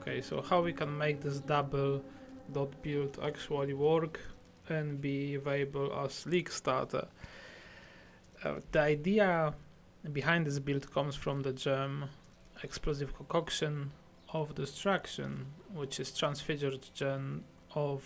Okay, so how we can make this double dot build actually work and be available as league starter. The idea behind this build comes from the gem Explosive Concoction of Destruction, which is transfigured gem of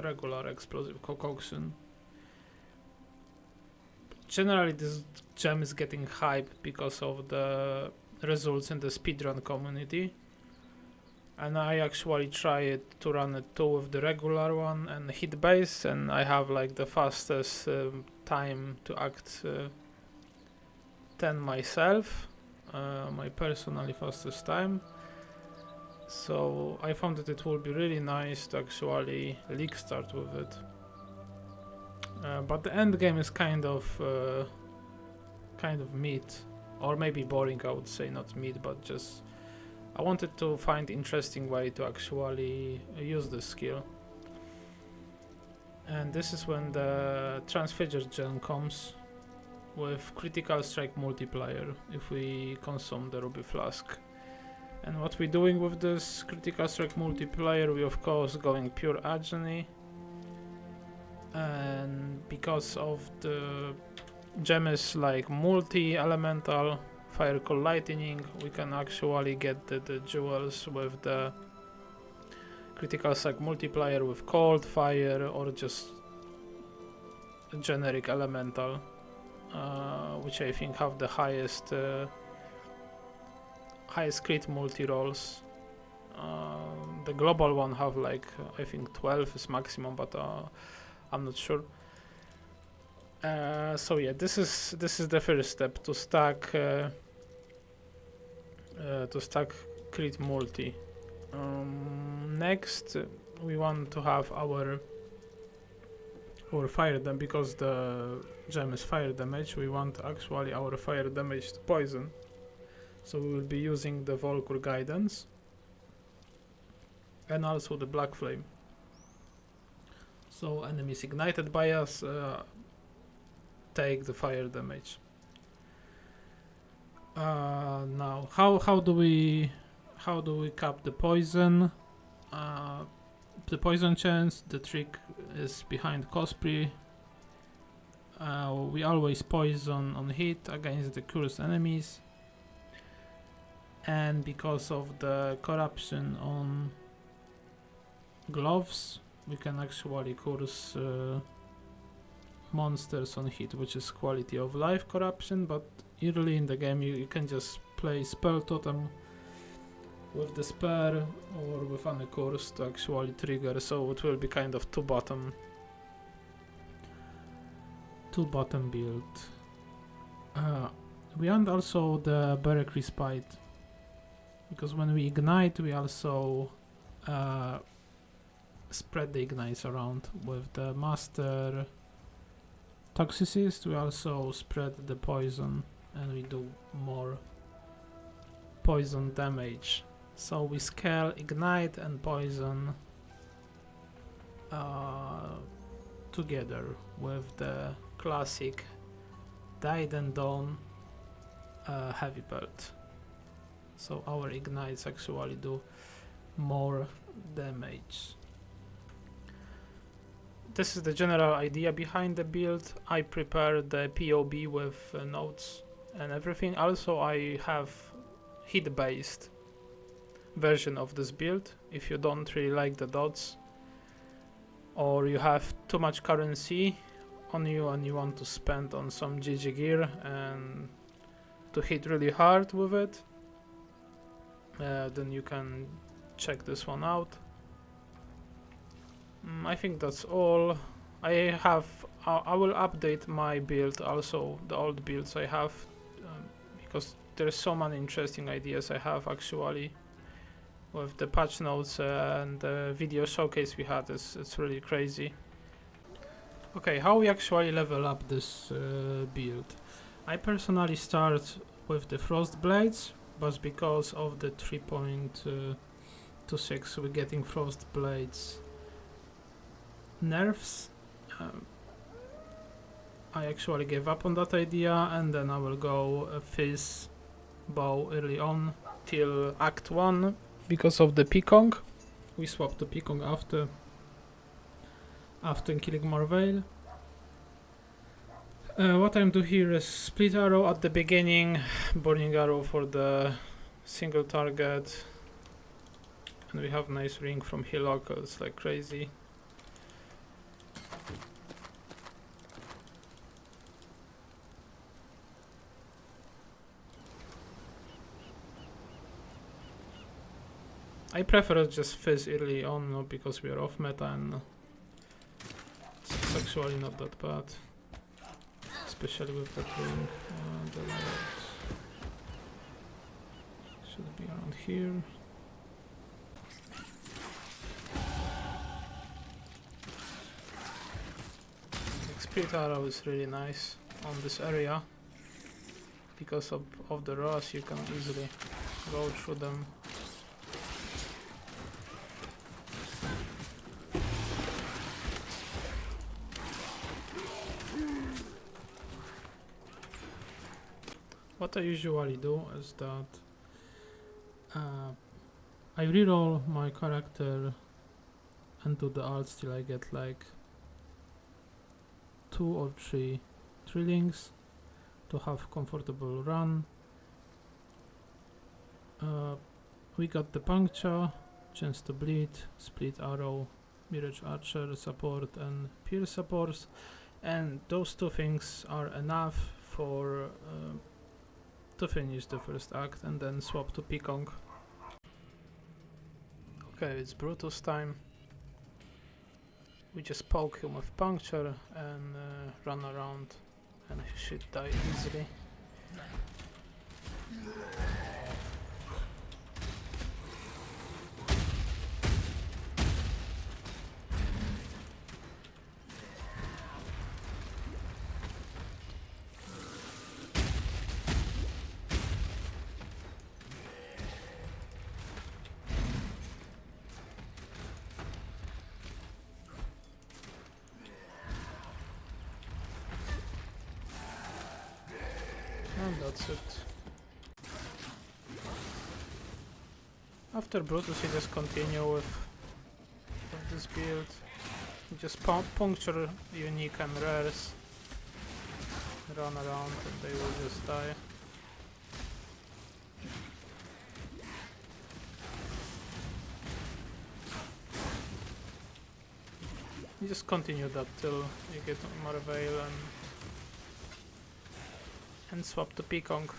regular Explosive Concoction. Generally this gem is getting hyped because of the results in the speedrun community, and I actually tried to run it too with the regular one and hit base, and I have like the fastest time to act 10 myself, my personally fastest time. So I found that it would be really nice to actually league start with it. But the end game is kind of mid, or maybe boring. I would say not mid, but just I wanted to find interesting way to actually use this skill. And this is when the Transfigured gem comes with critical strike multiplier if we consume the ruby flask. And what we're doing with this critical strike multiplier, we of course going pure agony, and because of the gem is like multi-elemental fire called lightning, we can actually get the jewels with the critical strike multiplier with cold, fire, or just a generic elemental, which I think have the highest crit multi rolls. The global one have like I think 12 is maximum, but I'm not sure. So yeah, this is the first step to stack crit multi. Next, we want to have our fire damage, because the gem is fire damage. We want actually our fire damage to poison. So we will be using the Volkur guidance and also the black flame. So enemies ignited by us take the fire damage. Now, how do we cap the poison? The poison chance. The trick is behind Cosplay. We always poison on hit against the cursed enemies, and because of the corruption on gloves, we can actually curse monsters on hit, which is quality of life corruption. But early in the game you can just play spell totem with the spare or with any curse to actually trigger, so it will be kind of two bottom build. We want also the Berek Respite, because when we ignite we also spread the ignites around. With the Master Toxicist we also spread the poison and we do more poison damage. So we scale ignite and poison together with the classic Died and Dawn heavy belt. So our ignites actually do more damage. This is the general idea behind the build. I prepared the POB with notes and everything. Also I have hit based version of this build if you don't really like the dots, or you have too much currency on you and you want to spend on some GG gear and to hit really hard with it, then you can check this one out. I think that's all. I will update my build, also the old builds I have, because there's so many interesting ideas I have actually with the patch notes and the video showcase we had. It's really crazy. Okay, how we actually level up this build? I personally start with the Frost Blades, but because of the 3.26 we're getting Frost Blades nerfs, I actually gave up on that idea, and then I will go Fizz Bow early on till Act 1, because of the Peacock. We swapped to Peacock after killing Marvel. What I'm doing here is split arrow at the beginning, burning arrow for the single target, and we have nice ring from Hilocals like crazy. I prefer just fizz early on, no, because we are off meta and it's actually not that bad. Especially with that ring. The light should be around here. Like split arrow is really nice on this area. Because of the rust you can easily go through them. What I usually do is that I reroll my character and do the alts till I get like 2 or 3 drillings to have comfortable run. We got the puncture, chance to bleed, split arrow, mirage archer support and pierce supports, and those 2 things are enough for to finish the first act and then swap to Peacock. Okay, it's Brutus time. We just poke him with puncture and run around and he should die easily. And that's it. After Brutus you just continue with this build. You just puncture unique and rares, run around and they will just die. You just continue that till you get Marvel and swap to Peacock.